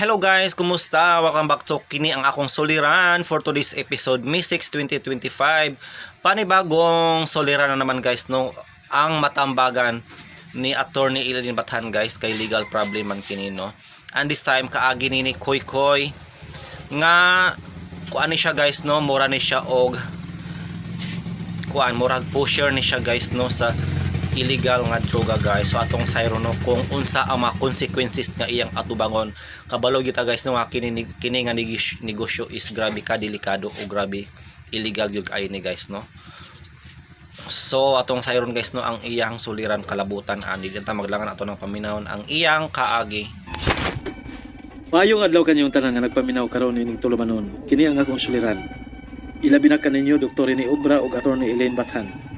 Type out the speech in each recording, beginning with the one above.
Hello guys, kumusta? Welcome back to kini ang akong soliran for today's episode May 6, 2025. Panibagong soliran na naman guys no, ang matambagan ni Attorney Elaine Bathan guys kay legal problem man kini no. And this time kaagi ni Koy Koy nga kuan ni siya guys no, mura ni siya og kuan murag pusher ni siya guys no sa illegal nga droga guys. So atong sayro no kung unsa ang mga consequences nga iyang atubangon kabalo kita guys no nga kini nga negosyo is grabe ka delikado o grabe illegal gyud kay ni guys no. So atong sayron guys no ang iyang suliran kalabutan ani dita maglangan ato ng paminawon ang iyang kaagi. Maayong adlaw kanyong tanan nga nagpaminaw karon ining tulumanon. Kini ang akong suliran. Ilabi na kaninyo Dr. ni Obra ug Attorney Elaine Bathan.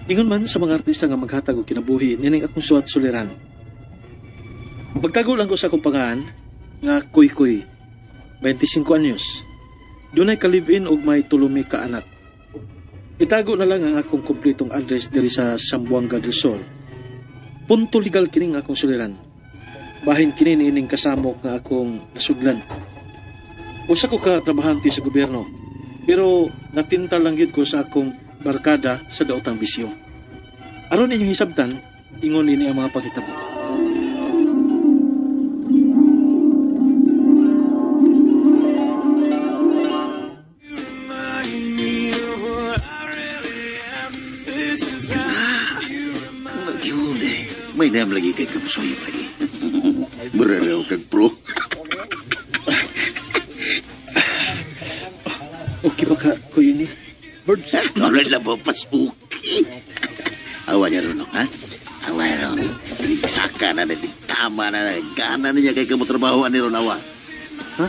Ingon man sa mga artista nga maghatag og kinabuhi nining akong suwat suliran. Pagtago lang ko sa akong pangalan nga Koy Koy, 25 anyos. Dunay ka live-in og may tulumi ka anak. Itago na lang ang akong kompletong address diri sa Zamboanga del Sur. Punto legal kining akong suliran. Bahin kini niining kasamok nga akong nasudlan. Usa ko ka trabahante sa gobyerno, pero natintal lang gyud ko sa akong barkada sa daotang bisyo. Aron inyong hisabtan, ingon ini ang mga paghitabo. Magyuli. May dam lagi kay kapusoy lagi. Beraraw kag pro. Okay ba ka, Kuya ni? Bird? Ano lang po pasuki. Awa niya ron, ha? Awa niya ron. Saka na, tama na, gana niya kay kamutrabahoan ni ron, awa. Ha?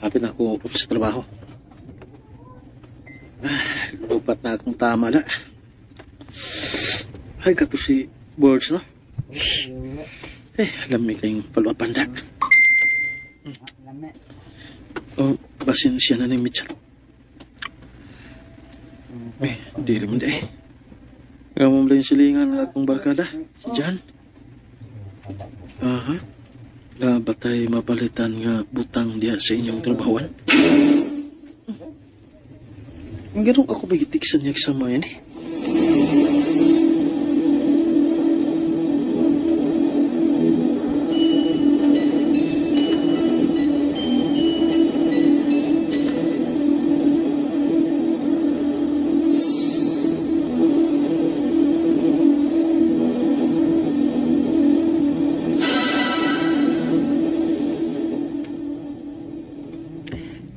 Hapit na ako sa trabaho. Lupat na akong tama na. Ay, kato si Birds, no? Alam mo kayong paluapan da. Oh, basin siya na ni Mitchell. Di rin di. Nga mo yung silingan ng akong barkada, si John. Aha. Batay mapalitan nga butang diya sa inyong trabahoan. Ang ganun ako bigitiksan niya sa mga yan eh.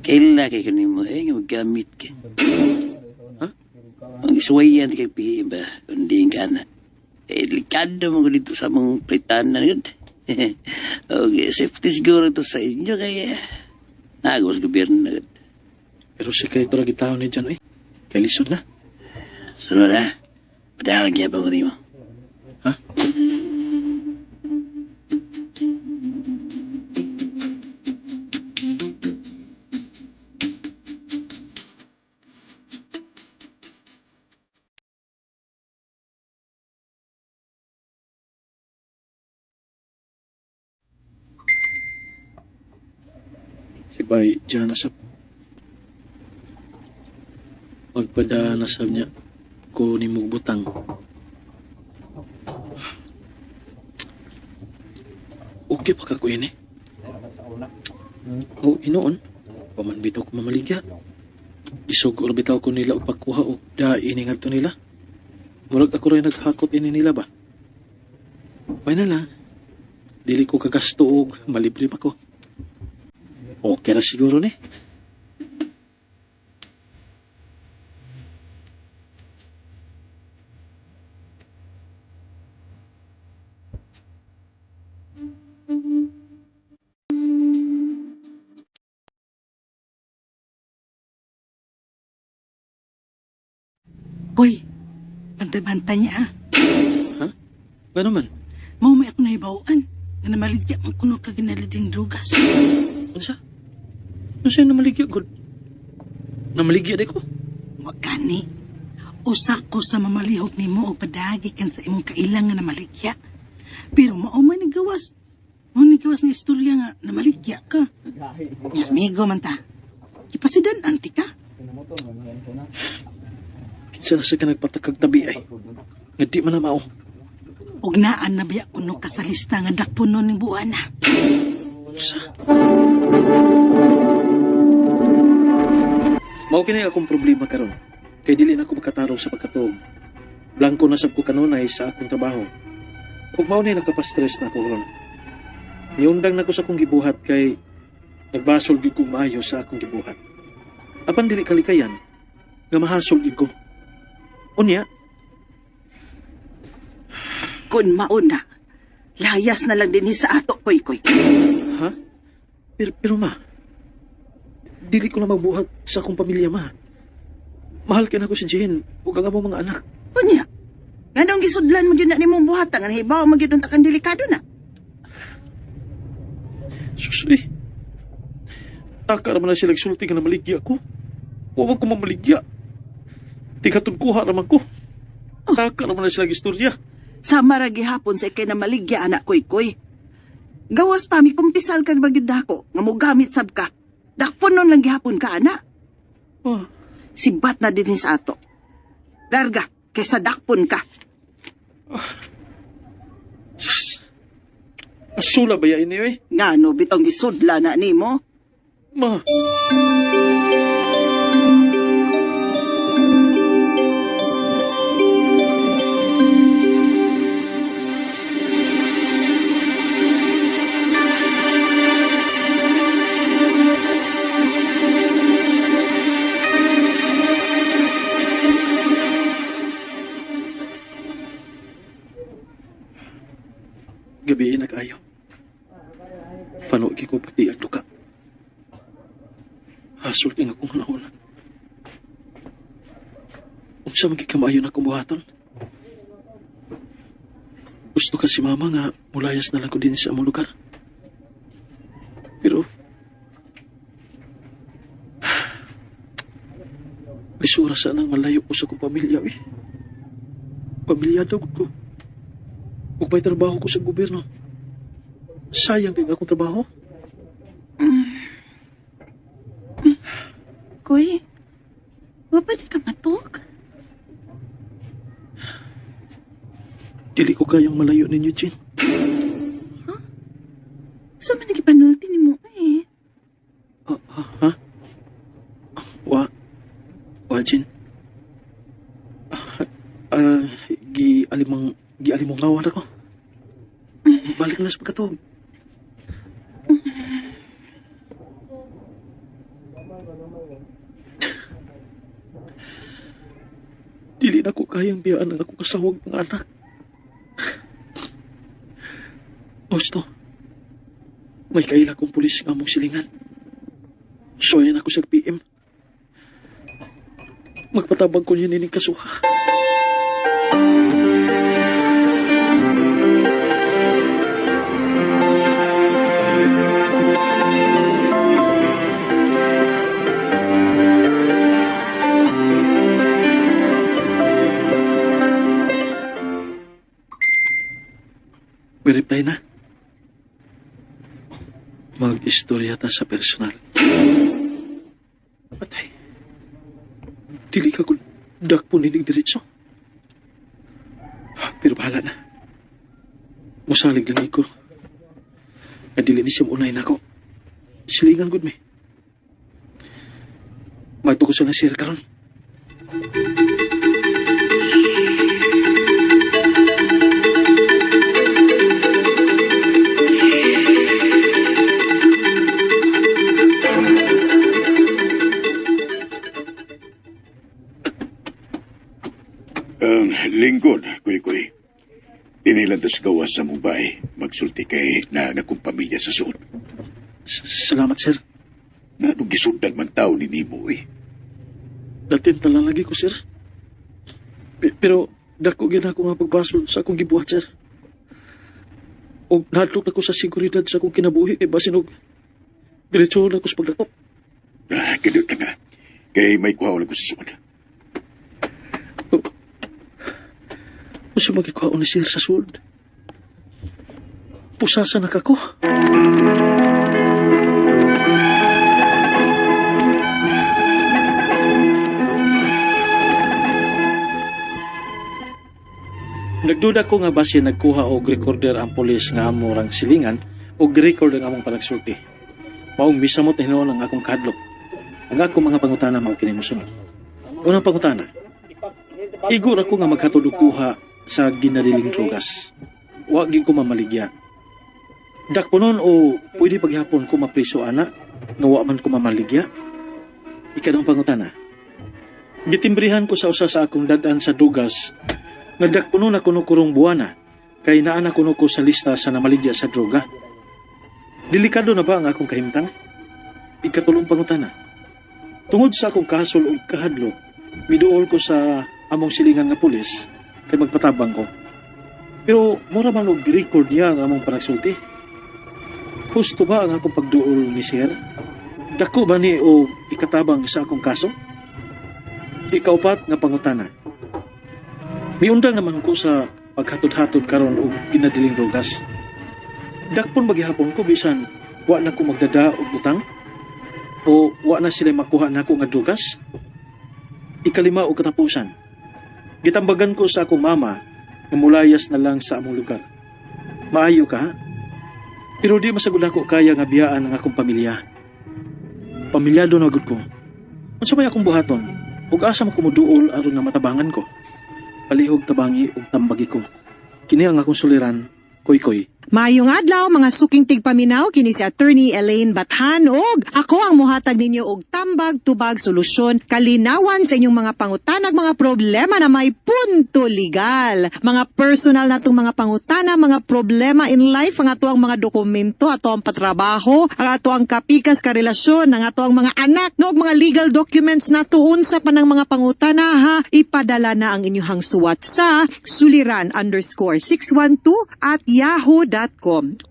Kaila kay kanin mo, nga maggamit ka. Ha? Ang iswayan kay PM ba, kundi ka na. Likado mo ko dito sa mong pritanan yun. Okay, safety siguro to sa inyo kaya nagos gobyerno na yun. Pero sekreto lagi tao ni John eh. Kay lisod na. Sunod ha, padalang kaya pa ko mo. Ha? Si Bay John nasab. Magpada nasab niya ko ni mugbutang. Okay pa ka ko yun eh. O inoon, paman bitaw ko mamaligya. Isog or bitaw ko nila upakuha o daini nga to nila. Murag ako rin naghakot ini nila ba? Pay na lang. Dili ko kagasto og malibre pa ko. Okay na siguro ni. Koy, bantay-bantay niya ah. Ano man? Mao may ako nahibawaan. Nga namaligya ang kuno ka ginalading drugas. Unsa? Unsa yung namaligya, God? Namaligya di ko? Wag gani. Usa ko sa mamalihok ni mo o padagi kan sa imong kailangan na maligya. Pero mao man ni gawas. Mao ni gawas ni istorya nga na maligya ka. Ya, amigo man ta. Ipasidan anti ka. Kinsa na siya ka nagpatakag tabi ay. Nga di man na mao. Ug naan na biya kuno ka sa lista nga dakpunon ning buwan na. Mao kini akong problema karon. Kay dili na ako makatarong sa pagkatuog. Blanco na sab ko kanunay sa akong trabaho. Ug mao ni nakapastress na ako ron. Niundang na ko sa akong gibuhat kay nagbasol gyud ko maayo sa akong gibuhat. Apan dili kalikayan nga mahasol gyud ko. Unya, Kun mauna, layas na lang din sa ato, koy-koy. ha? Pero ma, dili ko na magbuhat sa akong pamilya, ma. Mahal ka na ko si Jane, ug ang among mga anak. Unya, nganong gisudlan mo yun na ni mong buhatan, nga hibaw mo yun takan delikado na. Susi, taka naman na sila sulti nga na maligya ko. Huwag ko mamaligya. Tigatun kuha naman ko. Taka naman na sila istorya. Sa maragi hapon sa ikay na maligya, anak koy-koy. Gawas pa, mi kumpisal kag bagyod dako, nga mo gamit sab ka. Dakpon nun lang gihapon ka, anak. Ah, Sibat na din sa ato. Larga, kaysa dakpon ka. asula ba yan niyo eh? Ngano bitong gisudla na nimo? Ma, gabi na kayo. Panugi ko pati ang duka. Hasol king akong nauna. Unsa magkikamayon na kumuhaton? Gusto ka si mama nga mulayas na lang ko din sa among lugar. Pero lisura sa nang malayo ko sa kong pamilya eh. Pamilyado ko. Kung may trabaho ko sa gobyerno, sayang din akong trabaho. Koy, wapad ka matok? Dili ko kayang malayo ninyo, Jin. Sa man nagipanulti ni mo eh. Ha? Jin. Gialimong ngawan ako. Balik na sa pagkatuog. Dili na ko kayang biyaan ang akong kasawag ng anak. Gusto, may kaila kong pulis nga mong silingan. Soyan ako sa PM. Magpatabang ko niya nining kasuha. Reply na. Mag-istorya ta sa personal. Patay. Dili ka kung dakpo ninig diretso. Pero bahala na. Musalig lang ko. Nadili ni siya unay na ko. Silingan gud me. Mato ko sa nasir karon. Lingkod, kuy-kuy. Inilan tas gawas sa Mumbai. Magsulti kay na akong pamilya sa suod. Salamat, sir. Nga nung gisundan man tao ni Nimo eh. Datin talang lagi ko, sir. Pero dako gyud ako nga pagbasol sa akong gibuhat, sir. O nahadlok na ko sa seguridad sa akong kinabuhi kay basin og diretso na ko sa pagdakop. Ganun ka na. Kay may kuhaw lang ko sa sumad. Gusto magkikuha ni sir sa sud. Pusasa na kako. Nagduda ko nga base nagkuha og recorder ang pulis nga amo rang silingan og record ang among panagsulti. Maong misamot na hinuon ang akong kadlok. Ang akong mga pangutana mao kini mosunod. Unang pangutana. Igor ako nga maghatod og kuha sa ginadiling drogas. Wa gyud ko mamaligya. Dakponon o pwede paghapon ko mapriso ana nga wa man ko mamaligya. Ikadong pangutana. Gitimbrihan ko sa usa sa akong dadan sa dugas nga dakpuno na kuno kurong buwana kay naa na kuno ko sa lista sa namaligya sa droga. Delikado na ba ang akong kahimtang? Ikatulong pangutana. Tungod sa akong kahasol o kahadlok, miduol ko sa among silingan nga pulis kay magpatabang ko. Pero mura man og record niya ang among panagsulti. Husto ba ang akong pagduol ni sir? Dako ba ni o ikatabang sa akong kaso? Ikaupat nga pangutana. Miundang naman ko sa paghatod-hatod karon og ginadiling drogas. Dakpon maghihapon ko bisan wa na ko magdada og butang o wa na sila makuha nako nga drogas. Ikalima og katapusan. Gitambagan ko sa akong mama nga mulayas na lang sa among lugar. Maayo ka? Pero di masagod ako kaya nga biyaan ang akong pamilya. Pamilyado na gud ko. Unsa may akong buhaton? Ug asa mo kumuduol aron nga matabangan ko? Palihog tabangi ug tambagi ko. Kini ang akong suliran, Koy-Koy. Mayong adlaw mga suking tigpaminaw kini si Attorney Elaine Bathan og ako ang muhatag ninyo og tambag tubag solusyon kalinawan sa inyong mga pangutanag mga problema na may punto legal. Mga personal natong mga pangutana, mga problema in life, ang ato ang mga dokumento, ato ang patrabaho, ang ato ang kapikas karelasyon, ang ato ang mga anak, no, mga legal documents na tuon sa panang mga pangutana ha, ipadala na ang inyong suwat sa suliran_612@yahoo.com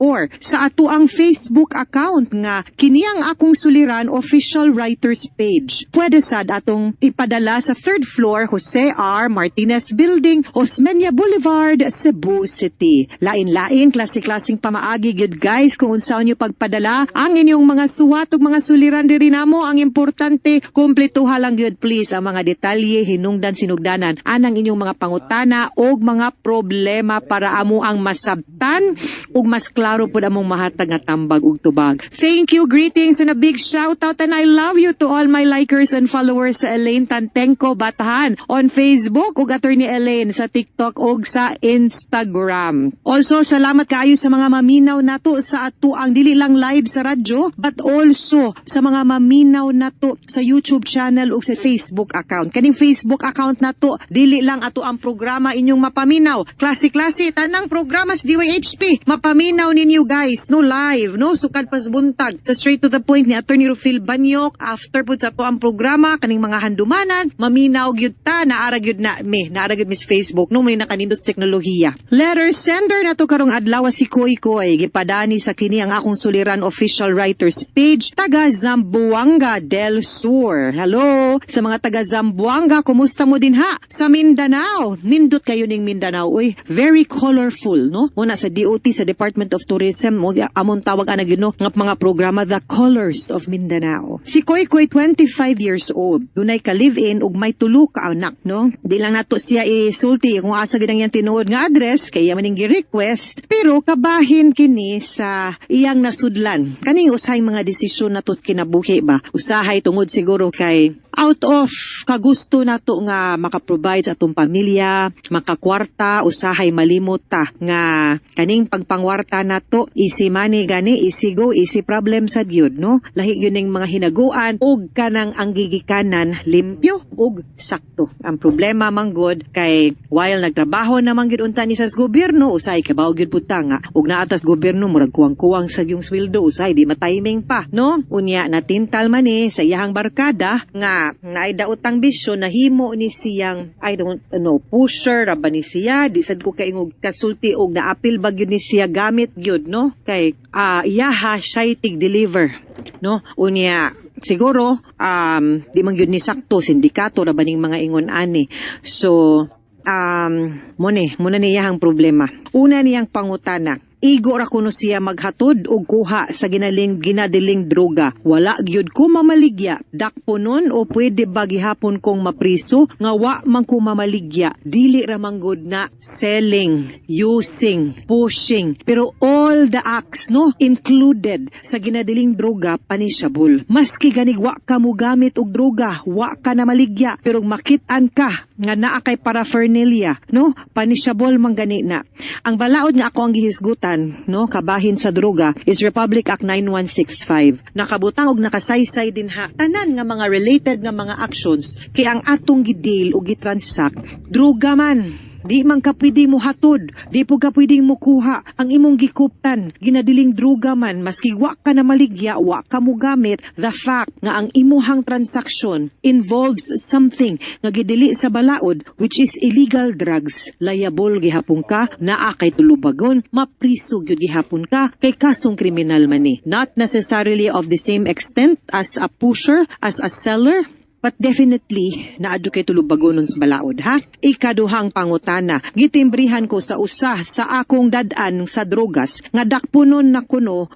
or sa ato ang Facebook account nga kini ang akong suliran official writers page. Pwede sad atong ipadala sa 3rd floor Jose R. Martinez Building, Osmeña Boulevard, Cebu City. Lain-lain klase-klaseng pamaagi gyud guys kung unsaon niyo pagpadala ang inyong mga suwat ug mga suliran diri namo. Ang importante kumpletuha lang gyud please ang mga detalye hinungdan sinugdanan anang inyong mga pangutana og mga problema para amo ang masabtan ug mas klaro pud among mahatag nga tambag ug tubag. Thank you, greetings and a big shout out and I love you to all my likers and followers sa Elaine Tantenko Batahan on Facebook ug Attorney Elaine sa TikTok ug sa Instagram. Also, salamat kaayo sa mga maminaw nato sa ato ang dili lang live sa radyo but also sa mga maminaw nato sa YouTube channel ug sa Facebook account. Kaning Facebook account nato dili lang ato ang programa inyong mapaminaw. Klase-klase tanang programa sa DYHP mapaminaw ninyo guys, no live, no sukad pas buntag. Sa straight to the point ni Attorney Rufil Banyok, after pud sa po ang programa, kaning mga handumanan, maminaw gyud ta, naara gyud na Miss Facebook, no may nakanindot sa teknolohiya. Letter sender na to karong adlaw si Koy-Koy, gipadani sa kini ang akong suliran official writers page, taga Zamboanga del Sur. Hello, sa mga taga Zamboanga, kumusta mo din ha? Sa Mindanao, nindot kayo ning Mindanao, uy, very colorful, no? Muna sa DOT sa Department of Tourism mo amon tawag ana gyud no nga mga programa The Colors of Mindanao. Si Koy-Koy 25 years old. Dunay ka live-in ug may tulo ka anak no. Di lang nato siya isulti kung asa gid ang iyang tinuod nga address kay maning gi-request pero kabahin kini sa iyang nasudlan. Kaning usahay mga desisyon nato sa kinabuhi ba. Usahay tungod siguro kay out of kagusto nato nga makaprovide sa atong pamilya, makakwarta, usahay malimot ta nga kaning pagpangwarta nato, easy money gani, easy go, easy problem sa gyud, no? Lahi yun yung mga hinaguan ug kanang ang gigikanan limpyo ug sakto. Ang problema manggod kay while nagtrabaho naman gyud unta ni sa gobyerno, usay kabaw gyud puta nga ug naatas gobyerno murag kuwang-kuwang sa yung sweldo, usay di matiming pa, no? Unya natintal man ni sa iyahang barkada nga naida utang bisyo nahimo ni siyang I don't know pusher ra ba ni siya di sad ko kaingog kasulti og naapil ba gyud ni siya gamit gyud, no? Kay iyaha siya tig-deliver, no? Unya siguro di man gyud ni sakto sindikato ra ba ning mga ingon ani. So muna niyahang problema. Una niyang pangutana, igo ra kuno siya maghatod og kuha sa ginadiling droga. Wala gyud ko mamaligya. Dakpo nun o pwede ba gihapon kong mapriso nga wa man ko mamaligya. Dili ra manggod na selling, using, pushing. Pero all the acts no included sa ginadiling droga punishable. Maski ganig wa ka mo gamit og droga, wa ka na maligya pero makit-an ka nga naa kay paraphernalia, no? Punishable man gani na. Ang balaod nga ako ang gihisgutan, no, kabahin sa droga is Republic Act 9165. Nakabutang og nakasaysay din ha tanan nga mga related nga mga actions kay ang atong gideal o gitransact droga man. Di man ka pwede mo hatod, di po ka pwedeng mo kuha ang imong gikuptan, ginadiling droga man, maski wa ka na maligya, wa ka mo gamit, the fact nga ang imuhang transaction involves something nga gidili sa balaod, which is illegal drugs, liable gihapon ka, naa kay tulubagon, mapriso gyud gihapon ka, kay kasong kriminal man ni. Not necessarily of the same extent as a pusher, as a seller, but definitely, naadyo kay tulubagonon sa balaod, ha? Ikaduhang pangutana, gitimbrihan ko sa usa sa akong dadan sa drogas, nga dakpunon na kuno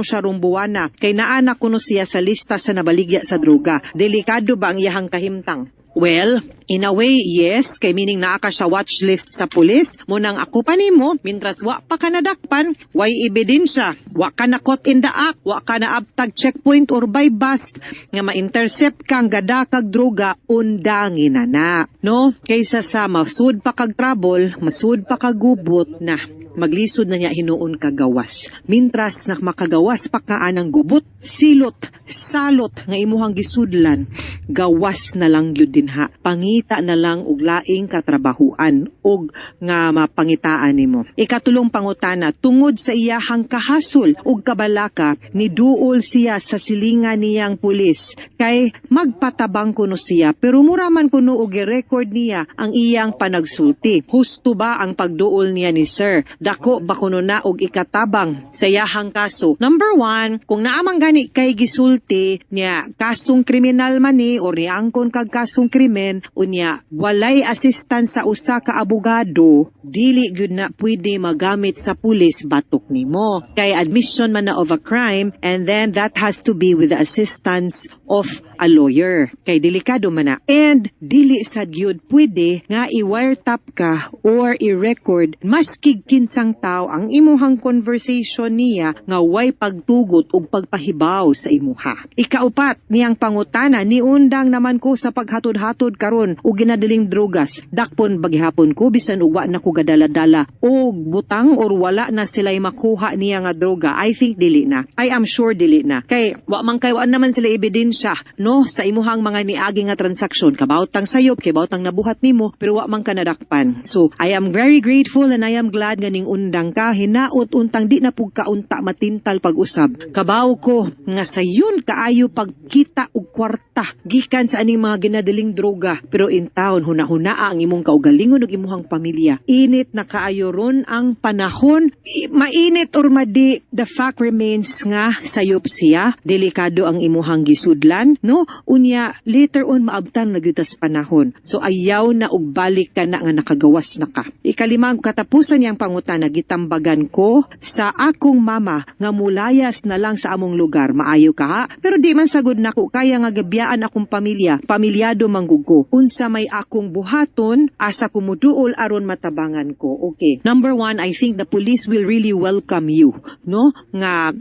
siya rong buwana, kay naana kuno siya sa lista sa nabaligya sa droga. Delikado ba ang iyahang kahimtang? Well, in a way, yes. Kay meaning naa ka sa watch list sa pulis. Munang ako pa nimo, mintras wa pa ka nadakpan, way ebidensya. Wa ka na caught in the act, wa ka na abtag checkpoint or by bust, nga ma-intercept kang gada kag droga, undangin na. No? Kaysa sa masud pa kag trouble, masud pa kag gubot na. Maglisod na niya hinuon kagawas. Mintras na makagawas pa ka anang gubot, silot, salot nga imuhang gisudlan, gawas na lang yun din ha. Pangita na lang og laing katrabahuan og nga mapangitaan nimo. Ikatulong pangutana, tungod sa iyahang kahasol og kabalaka, niduol siya sa silingan niyang pulis. Kay magpatabang kuno siya, pero muraman kuno og i-record niya ang iyang panagsulti. Husto ba ang pagduol niya ni sir? Dako ba kuno na og ikatabang sa iyahang kaso? Number 1, kung naamang gani kay gisulti niya kasong kriminal man ni o niangkon kag kasong krimen unya walay assistance sa usa ka abogado, dili gyud na pwede magamit sa pulis batok nimo. Kay admission man na of a crime and then that has to be with the assistance of a lawyer. Kay delikado man na. And dili sad gyud pwede nga i-wiretap ka or i-record maski kinsang tao ang imuhang conversation niya nga way pagtugot ug pagpahibaw sa imuha. Ikaupat niyang pangutana, niundang naman ko sa paghatod-hatod karon og ginadiling drogas. Dakpon bagihapon ko bisan ug wa na ko gadala-dala og butang or wala na sila'y makuha niya nga droga. I think dili na. I am sure dili na. Kay wa naman sila ebidensya no sa imuhang mga niagi nga transaksyon. Kabautang sayop, kabautang nabuhat nimo pero wa man ka nadakpan. So I am very grateful and I am glad ganing undang ka, hinaot untang di na pug kaunta matintal pag-usab. Kabaw ko nga sayon kaayo pagkita og kwarta gikan sa aning mga ginadiling droga, pero in town hunahunaa ang imong kaugalingon ug imuhang pamilya. Init na kaayo ron ang panahon, mainit or madi, the fact remains nga sayop siya, delikado ang imuhang gisudlan, no? Unya later on maabtan na gyud tas panahon. So ayaw na og balik ka na nga nakagawas na ka. Ikalimang katapusan niyang pangutana, gitambagan ko sa akong mama nga mulayas na lang sa among lugar. Maayo ka ha? Pero di man sagod nako kaya nga gabiyaan akong pamilya. Pamilyado manggugo. Unsa may akong buhaton asa kumuduol aron matabangan ko. Okay. Number 1, I think the police will really welcome you, no? Nga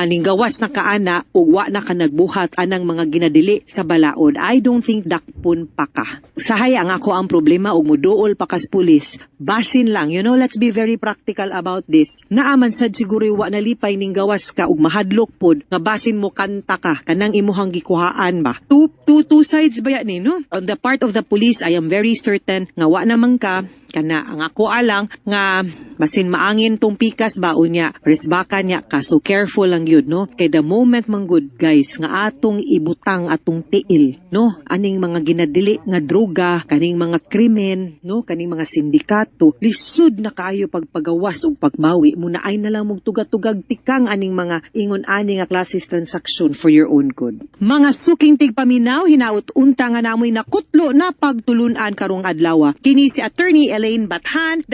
ninggawas na kaana ug wa na ka nagbuhat at anang mga ginadili sa balaod. I don't think dakpon pa ka. Usahay ang ako ang problema og muduol pa kas pulis. Basin lang, let's be very practical about this. Naaman sad siguro wa nalipay ning gawas ka ug mahadlok pod nga basin mo kanta ka kanang imuhang gikuhaan ba. Two sides ba yan no? On the part of the police, I am very certain nga wa naman ka kana ang ako alang nga basin maangin tong pikas ba unya resbaka niya ka, so careful lang yun no, kay the moment man good guys nga atong ibutang atong tiil no aning mga ginadili nga droga, kaning mga krimen no, kaning mga sindikato, lisod na kaayo pagpagawas ug pagbawi muna ay na lang mong tugatugag tikang aning mga ingon-ani nga classes transaction for your own good. Mga suking tigpaminaw, hinaut unta nga namoy nakutlo na pagtulunan karong adlaw. Kini si Attorney Elaine Bathan.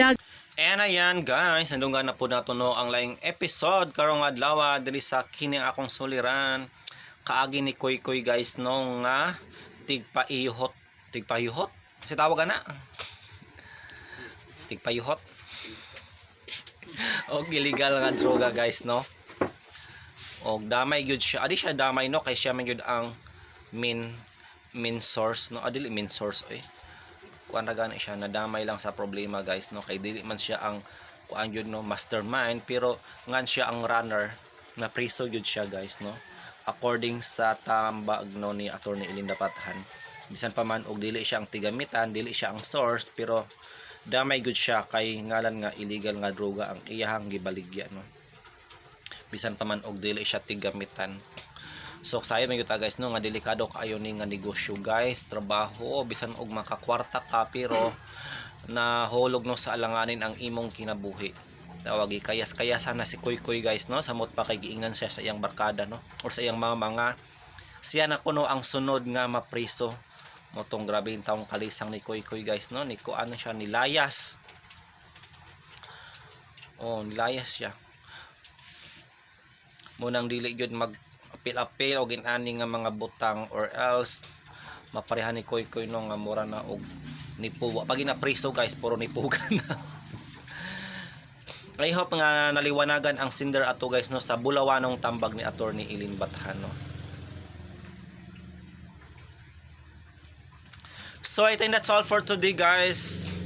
And ayan guys, nandunggan na po nato no ang laing episode karong adlaw diri sa kini akong suliran. Kaagi ni Koy Koy guys no nga tigpayuhot. Kasi tawag na. Tigpayuhot. Og illegal nga droga guys no. Og damay gyud siya. Adi siya damay no kay siya man gyud ang main source no. Adili main source kuan ra gani siya, nadamay lang sa problema guys no, kay dili man siya ang kuan yun no mastermind, pero ngan siya ang runner na priso yun siya guys no, according sa tambag no ni Attorney Elaine Bathan. Bisan pa man og dili siya ang tigamitan, dili siya ang source, pero damay gud siya kay ngalan nga illegal nga droga ang iyahang gibaligya no, bisan pa man og dili siya tigamitan. So sayo may yuta guys no nga delikado kaayo ni nga negosyo guys, trabaho bisan og makakwarta ka pero nahulog no sa alanganin ang imong kinabuhi. Tawagi kayas-kayasan na si Koy Koy guys no, samot pa kay giingnan siya sa iyang barkada no or sa iyang mga siya na kuno ang sunod nga mapriso mo tong grabe yung taong kalisang ni Koy Koy guys no, ni kuan siya nilayas. Nilayas siya. Munang dili gyud mag apil-apil o ginani nga mga butang or else maparehan ni Koy Koy no nga mura na og nipuwa pag ginapriso guys, puro nipugan na. I hope nga naliwanagan ang sinder ato guys no sa bulawanong tambag ni Attorney Elaine Bathan no. So I think that's all for today guys.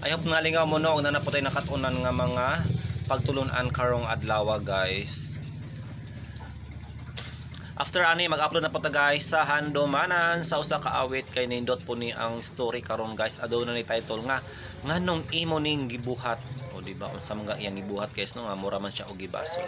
I hope nga lingaw mo no og nanapotay nakatunan nga mga pagtulunan karong adlaw guys. After ani mag-upload na po ta guys sa handomanan sa usa ka awit kay nindot po ni ang story karon guys, aduna ni title nga nganong imo ning gibuhat o di ba unsa mga iyang gibuhat guys no nga mura man siya og gibasol.